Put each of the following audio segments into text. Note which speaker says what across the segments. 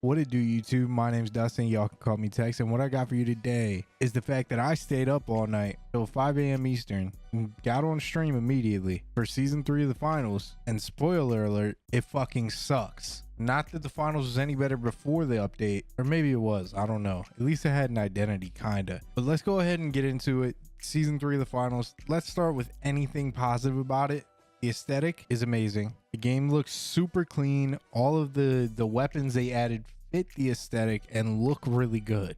Speaker 1: What it do, YouTube? My name's Dustin. Y'all can call me Tex. And what I got for you today is the fact that I stayed up all night till 5 a.m. Eastern and got on stream immediately for season 3 of the finals. And spoiler alert, it fucking sucks. Not that the finals was any better before the update, or maybe it was. I don't know. At least it had an identity, kinda. But let's go ahead and get into it. Season 3 of the finals. Let's start with anything positive about it. The aesthetic is amazing. The game looks super clean. All of the weapons they added fit the aesthetic and look really good.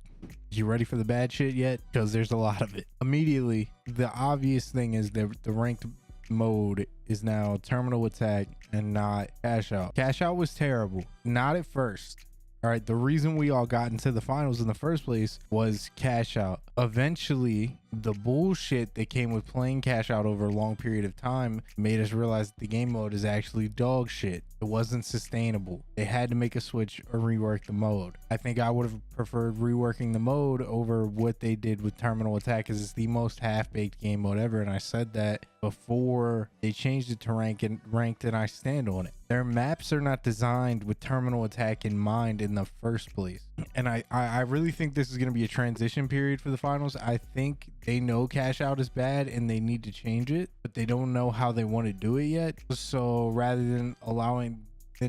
Speaker 1: You ready for the bad shit yet? Because there's a lot of it. Immediately, the obvious thing is that the ranked mode is now terminal attack and not cash out. Cash out was terrible. Not at first. All right, the reason we all got into the finals in the first place was cash out. Eventually, the bullshit that came with playing cash out over a long period of time made us realize that the game mode is actually dog shit. It wasn't sustainable. They had to make a switch or rework the mode. I think I would have preferred reworking the mode over what they did with terminal attack, because it's the most half-baked game mode ever, and I said that before they changed it to ranked, and I stand on it. Their maps are not designed with terminal attack in mind in the first place. And I really think this is going to be a transition period for the finals. I think they know cash out is bad and they need to change it, but they don't know how they want to do it yet. So rather than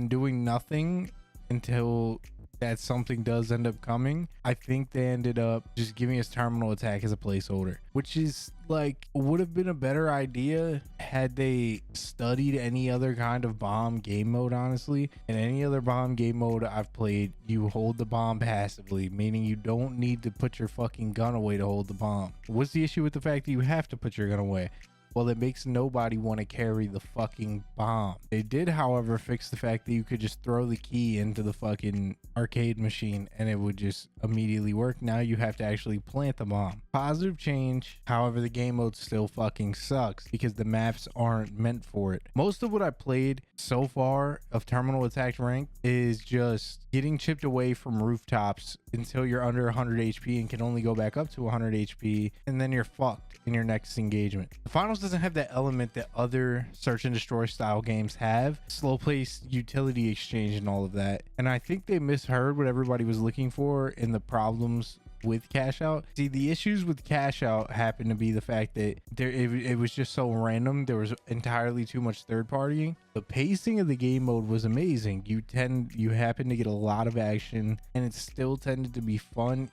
Speaker 1: doing nothing until that something does end up coming, I think they ended up just giving us terminal attack as a placeholder, which is like would have been a better idea had they studied any other kind of bomb game mode. Honestly, in any other bomb game mode I've played, you hold the bomb passively, meaning you don't need to put your fucking gun away to hold the bomb. What's the issue with the fact that you have to put your gun away? Well, it makes nobody want to carry the fucking bomb. They did, however, fix the fact that you could just throw the key into the fucking arcade machine and it would just immediately work. Now you have to actually plant the bomb. Positive change. However, the game mode still fucking sucks because the maps aren't meant for it. Most of what I played so far of terminal attack rank is just getting chipped away from rooftops until you're under 100 HP and can only go back up to 100 HP, and then you're fucked in your next engagement. The finals doesn't have that element that other search and destroy style games have, slow pace, utility exchange, and all of that. And I think they misheard what everybody was looking for in the problems with cash out. See, the issues with cash out happen to be the fact that it was just so random. There was entirely too much third partying. The pacing of the game mode was amazing. You happen to get a lot of action, and it still tended to be fun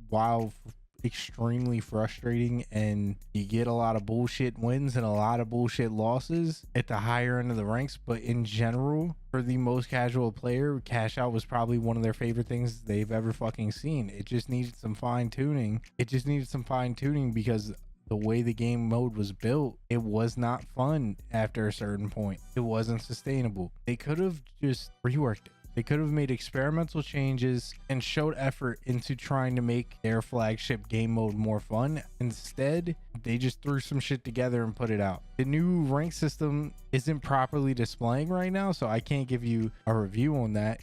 Speaker 1: while extremely frustrating, and you get a lot of bullshit wins and a lot of bullshit losses at the higher end of the ranks. But in general, for the most casual player, cash out was probably one of their favorite things they've ever fucking seen. It just needed some fine tuning. Because the way the game mode was built, it was not fun after a certain point. It wasn't sustainable. They could have just reworked it. They could have made experimental changes and showed effort into trying to make their flagship game mode more fun. Instead, they just threw some shit together and put it out. The new rank system isn't properly displaying right now, so I can't give you a review on that.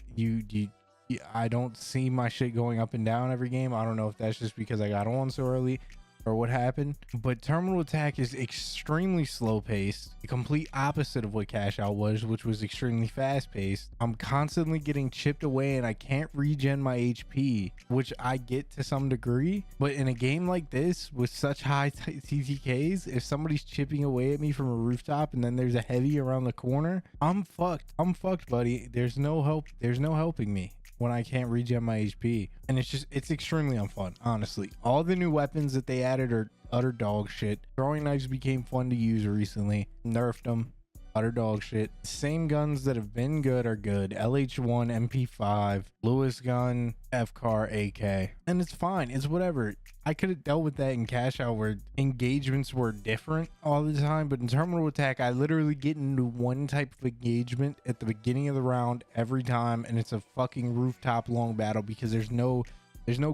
Speaker 1: I don't see my shit going up and down every game. I don't know if that's just because I got on so early or what happened, but terminal attack is extremely slow paced, the complete opposite of what cash out was, which was extremely fast paced. I'm constantly getting chipped away and I can't regen my HP, which I get to some degree, but in a game like this with such high TTKs, if somebody's chipping away at me from a rooftop and then there's a heavy around the corner, I'm fucked, buddy. There's no helping me when I can't regen my HP. And it's extremely unfun, honestly. All the new weapons that they added are utter dog shit. Throwing knives became fun to use recently. Nerfed them. Utter dog shit. Same guns that have been good are good. LH1, MP5, Lewis gun, FCAR, AK. And it's fine. It's whatever. I could have dealt with that in cash out where engagements were different all the time, but in terminal attack, I literally get into one type of engagement at the beginning of the round every time, and it's a fucking rooftop long battle because there's no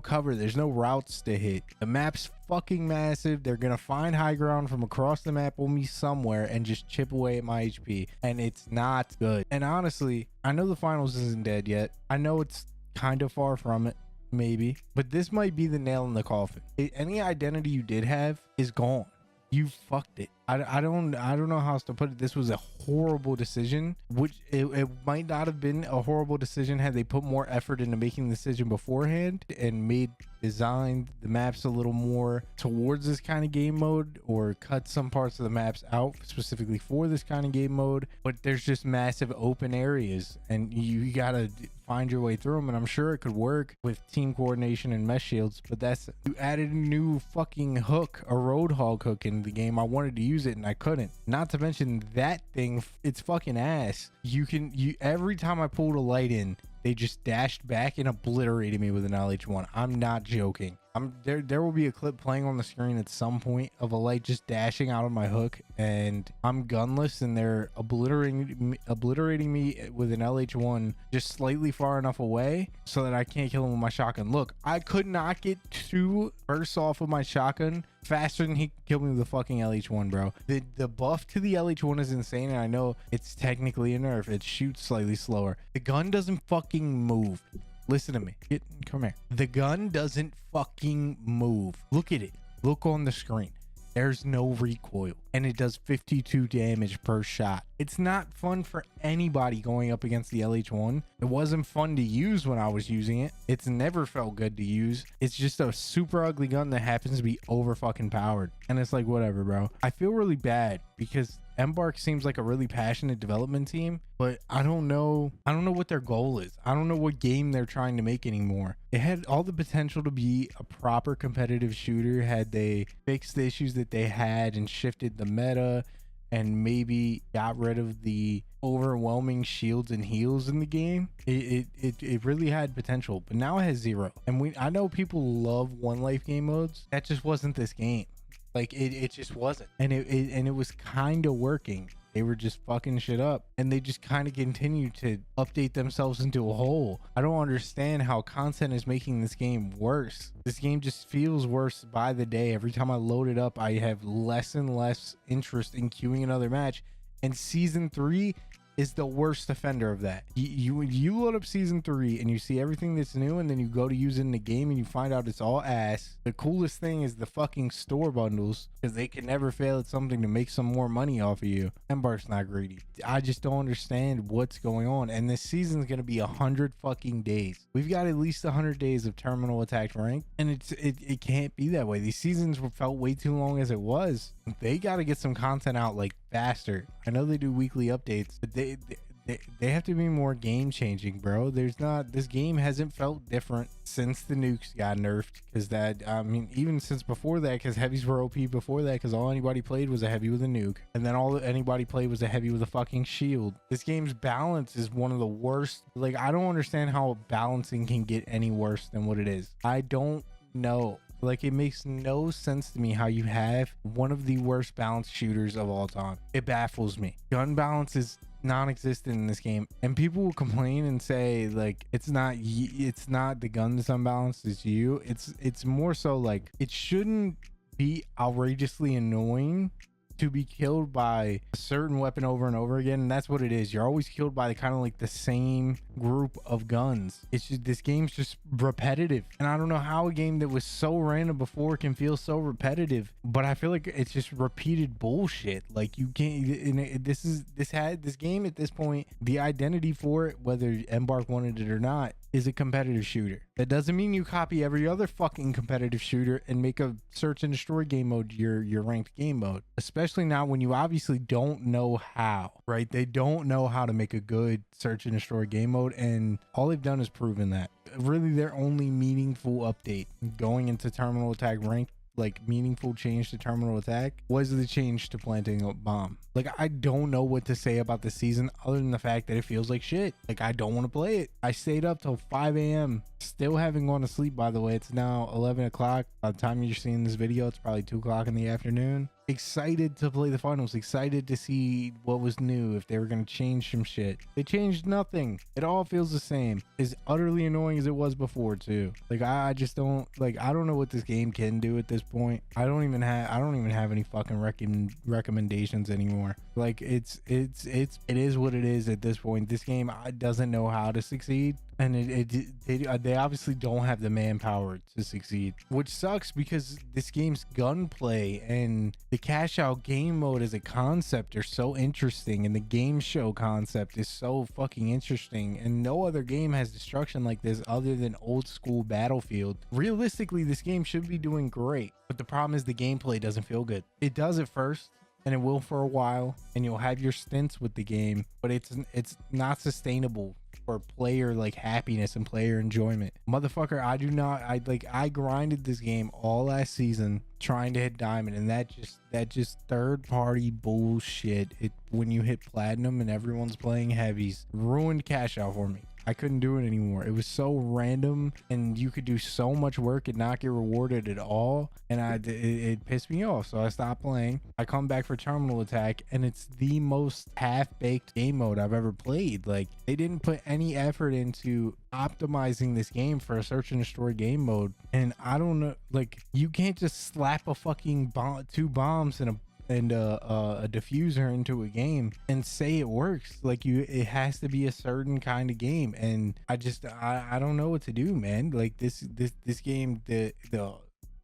Speaker 1: cover, there's no routes to hit. The map's fucking massive. They're gonna find high ground from across the map on me somewhere and just chip away at my HP, and it's not good. And honestly, I know the finals isn't dead yet. I know it's kind of far from it, maybe, but this might be the nail in the coffin. Any identity you did have is gone. you fucked it. I don't know how else to put it. This was a horrible decision, which it might not have been a horrible decision had they put more effort into making the decision beforehand and designed the maps a little more towards this kind of game mode, or cut some parts of the maps out specifically for this kind of game mode. But there's just massive open areas and you gotta find your way through them, and I'm sure it could work with team coordination and mesh shields, but you added a new fucking hook, a roadhog hook in the game. I wanted to use it and I couldn't. Not to mention that thing, it's fucking ass. Every time I pulled a light in, they just dashed back and obliterated me with an LH1. I'm not joking. There will be a clip playing on the screen at some point of a light just dashing out of my hook, and I'm gunless, and they're obliterating me with an LH1 just slightly far enough away so that I can't kill him with my shotgun. Look, I could not get 2 bursts off of my shotgun faster than he killed me with the fucking LH1, bro. The buff to the LH1 is insane, and I know it's technically a nerf. It shoots slightly slower. The gun doesn't fucking move. Listen to me. Come here. The gun doesn't fucking move. Look at it. Look on the screen. There's no recoil, and it does 52 damage per shot. It's not fun for anybody going up against the LH1. It wasn't fun to use when I was using it. It's never felt good to use. It's just a super ugly gun that happens to be over fucking powered. And it's like, whatever, bro. I feel really bad because Embark seems like a really passionate development team, but I don't know what their goal is. I don't know what game they're trying to make anymore. It had all the potential to be a proper competitive shooter had they fixed the issues that they had and shifted the meta and maybe got rid of the overwhelming shields and heals in the game. It really had potential, but now it has 0. And I know people love one life game modes. That just wasn't this game. Like it just wasn't, and it was kind of working. They were just fucking shit up, and they just kind of continue to update themselves into a hole. I don't understand how content is making this game worse. This game just feels worse by the day. Every time I load it up, I have less and less interest in queuing another match, and season 3 is the worst offender of that. You load up season 3 and you see everything that's new, and then you go to use it in the game and you find out it's all ass. The coolest thing is the fucking store bundles, because they can never fail at something to make some more money off of you. Embark's not greedy. I just don't understand what's going on. And this season's gonna be 100 fucking days. We've got at least 100 days of terminal attack rank, and it can't be that way. These seasons felt way too long as it was. They got to get some content out like faster. I know they do weekly updates, but they have to be more game changing, bro. This game hasn't felt different since the nukes got nerfed, because even since before that, because heavies were OP before that, because all anybody played was a heavy with a nuke, and then all anybody played was a heavy with a fucking shield. This game's balance is one of the worst. Like, I don't understand how balancing can get any worse than what it is. I don't know. Like, it makes no sense to me how you have one of the worst balanced shooters of all time. It baffles me. Gun balance is non-existent in this game, and people will complain and say like it's not the gun that's unbalanced, it's you. It's more so like it shouldn't be outrageously annoying to be killed by a certain weapon over and over again, and that's what it is. You're always killed by kind of like the same group of guns. It's just, this game's just repetitive, and I don't know how a game that was so random before can feel so repetitive, but I feel like it's just repeated bullshit. Like, you can't, this game at this point, the identity for it, whether Embark wanted it or not, is a competitive shooter. That doesn't mean you copy every other fucking competitive shooter and make a search and destroy game mode your ranked game mode, especially not when you obviously don't know how, right? They don't know how to make a good search and destroy game mode, and all they've done is proven that. Really, their only meaningful update going into terminal attack rank, like meaningful change to terminal attack, was the change to planting a bomb. Like, I don't know what to say about the season other than the fact that it feels like shit. Like, I don't want to play it. I stayed up till 5 a.m. still haven't gone to sleep, by the way. It's now 11 o'clock. By the time you're seeing this video, it's probably 2 o'clock in the afternoon. Excited to play the finals, excited to see what was new, if they were going to change some shit. They changed nothing. It all feels the same. As utterly annoying as it was before too. Like, I just don't, like, I don't know what this game can do at this point. I don't even have any fucking recommendations anymore. Like it is what it is at this point. This game doesn't know how to succeed, and they obviously don't have the manpower to succeed, which sucks because this game's gunplay and the cash out game mode as a concept are so interesting, and the game show concept is so fucking interesting, and no other game has destruction like this other than old school Battlefield. Realistically, this game should be doing great, but the problem is the gameplay doesn't feel good. It does at first, and it will for a while, and you'll have your stints with the game, but it's not sustainable for player like happiness and player enjoyment. Motherfucker, I grinded this game all last season trying to hit diamond, and that just third party bullshit, when you hit platinum and everyone's playing heavies, ruined cash out for me. I couldn't do it anymore. It was so random, and you could do so much work and not get rewarded at all, and it pissed me off, so I stopped playing. I come back for Terminal Attack, and it's the most half-baked game mode I've ever played. Like, they didn't put any effort into optimizing this game for a search and destroy game mode, and I don't know, like, you can't just slap a fucking two bombs and a diffuser into a game and say it works. Like, it has to be a certain kind of game, and I don't know what to do, man. Like, this game, the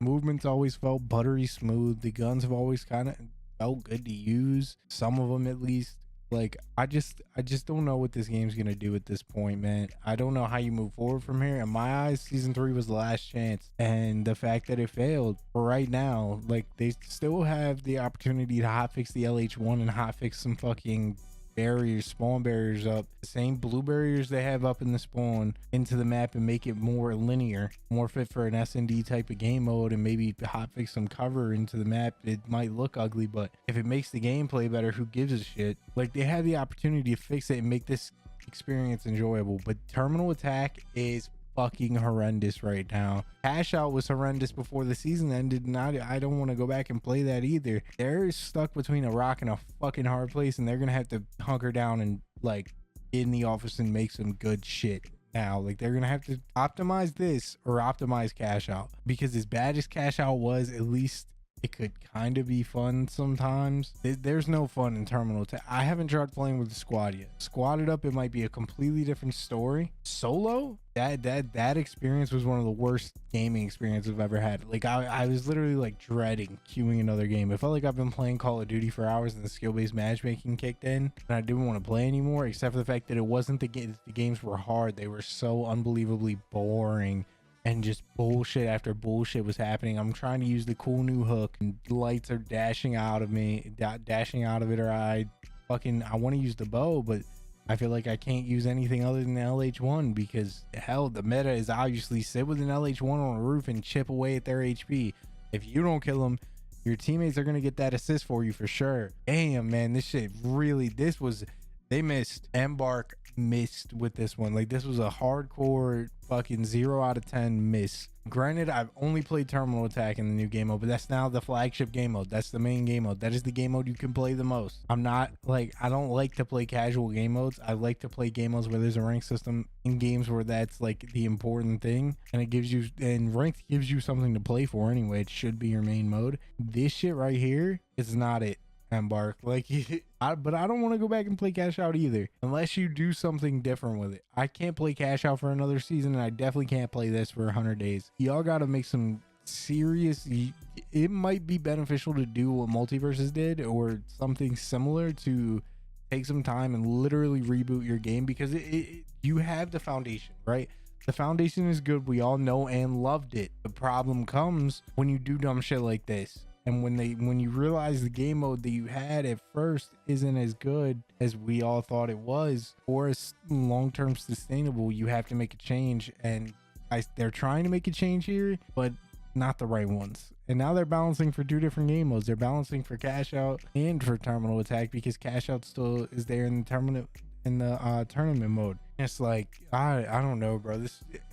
Speaker 1: movements always felt buttery smooth. The guns have always kind of felt good to use, some of them at least. Like, I just don't know what this game's gonna do at this point, man. I don't know how you move forward from here. In my eyes, season 3 was the last chance, and the fact that it failed for right now, like, they still have the opportunity to hotfix the LH1 and hotfix some fucking barriers, spawn barriers up, the same blue barriers they have up in the spawn into the map, and make it more linear, more fit for an S&D type of game mode, and maybe hotfix some cover into the map. It might look ugly, but if it makes the gameplay better, who gives a shit? Like, they have the opportunity to fix it and make this experience enjoyable, but Terminal Attack is fucking horrendous right now. Cash Out was horrendous before the season ended, and I don't want to go back and play that either. They're stuck between a rock and a fucking hard place, and they're gonna have to hunker down and, like, get in the office and make some good shit now. Like, they're gonna have to optimize this or optimize Cash Out, because as bad as Cash Out was, at least it could kind of be fun sometimes. There's no fun in Terminal Attack. I haven't tried playing with the squad yet. Squatted up, it might be a completely different story. Solo, that experience was one of the worst gaming experiences I've ever had. Like, I was literally like dreading queuing another game. It felt like I've been playing Call of Duty for hours and the skill-based matchmaking kicked in, and I didn't want to play anymore, except for the fact that it wasn't the games were hard. They were so unbelievably boring, and just bullshit after bullshit was happening. I'm trying to use the cool new hook, and lights are dashing out of it, or I want to use the bow, but I feel like I can't use anything other than the LH1, because hell, the meta is obviously sit with an LH1 on a roof and chip away at their HP. If you don't kill them, your teammates are going to get that assist for you for sure. Damn, man, this shit really, they missed. Embark missed with this one. Like, this was a hardcore fucking 0 out of 10 miss. Granted, I've only played Terminal Attack in the new game mode, but that's now the flagship game mode. That's the main game mode. That is the game mode you can play the most. I don't like to play casual game modes. I like to play game modes where there's a rank system in games where that's like the important thing, and ranked gives you something to play for anyway. It should be your main mode. This shit right here is not it. Embark, like, but I don't want to go back and play Cash Out either, unless you do something different with it. I can't play Cash Out for another season, and I definitely can't play this for 100 days. Y'all gotta make some serious, it might be beneficial to do what Multiverses did or something similar, to take some time and literally reboot your game, because you have the foundation, right? The foundation is good, we all know and loved it. The problem comes when you do dumb shit like this. And when you realize the game mode that you had at first isn't as good as we all thought it was, or as long-term sustainable, you have to make a change. And they're trying to make a change here, but not the right ones. And now they're balancing for 2 different game modes. They're balancing for Cash Out and for Terminal Attack, because Cash Out still is there in the tournament mode. It's like, I don't know, bro.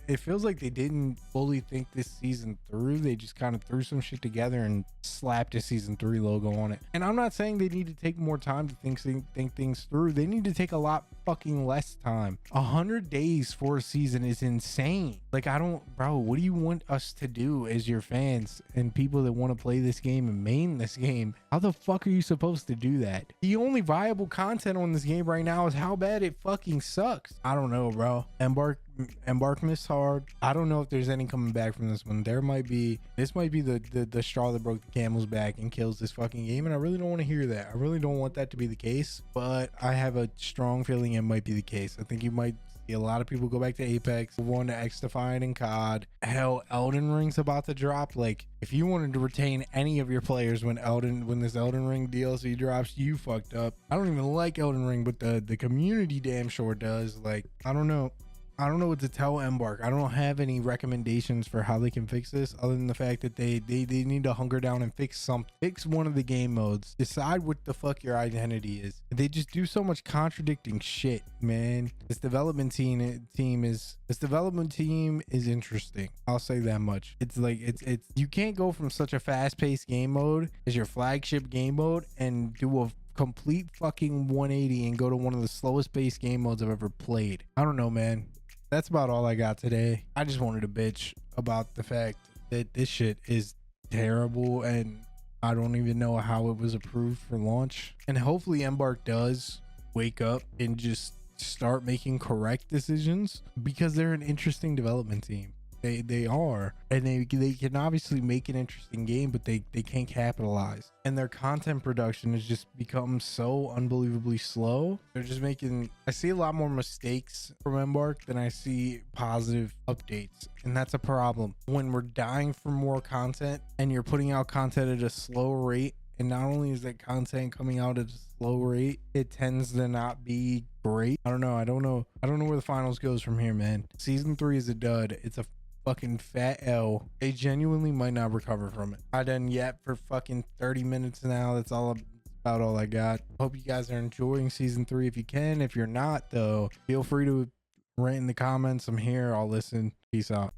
Speaker 1: it feels like they didn't fully think this season through. They just kind of threw some shit together and slapped a season 3 logo on it. And I'm not saying they need to take more time to think things through. They need to take a lot fucking less time. 100 days for a season is insane. Like, I don't, bro, what do you want us to do as your fans and people that want to play this game and main this game? How the fuck are you supposed to do that? The only viable content on this game right now is how bad it fucking sucks. I don't know, bro. Embark missed hard. I don't know if there's any coming back from this one. This might be the straw that broke the camel's back and kills this fucking game, and I really don't want to hear that. I really don't want that to be the case, but I have a strong feeling it might be the case. I think you might see a lot of people go back to Apex, move on to XDefiant and COD. Hell, Elden Ring's about to drop. Like, if you wanted to retain any of your players when this Elden Ring DLC drops, you fucked up. I don't even like Elden Ring, but the community damn sure does. Like, I don't know what to tell Embark. I don't have any recommendations for how they can fix this other than the fact that they need to hunker down and fix one of the game modes. Decide what the fuck your identity is. They just do so much contradicting shit, man. This development team is interesting. I'll say that much. It's like it's you can't go from such a fast-paced game mode as your flagship game mode and do a complete fucking 180 and go to one of the slowest paced game modes I've ever played. I don't know, man. That's about all I got today. I just wanted to bitch about the fact that this shit is terrible and I don't even know how it was approved for launch. And hopefully Embark does wake up and just start making correct decisions, because they're an interesting development team. They are, and they can obviously make an interesting game, but they can't capitalize, and their content production has just become so unbelievably slow. They're just making, I see a lot more mistakes from Embark than I see positive updates, and that's a problem. When we're dying for more content and you're putting out content at a slow rate, and not only is that content coming out at a slow rate, it tends to not be great. I don't know where the finals goes from here, man. Season 3 is a dud. It's a fucking fat L. They genuinely might not recover from it. I done yet for fucking 30 minutes now. That's about all I got. Hope you guys are enjoying season 3 if you can. If you're not, though, feel free to rant in the comments. I'm here. I'll listen. Peace out.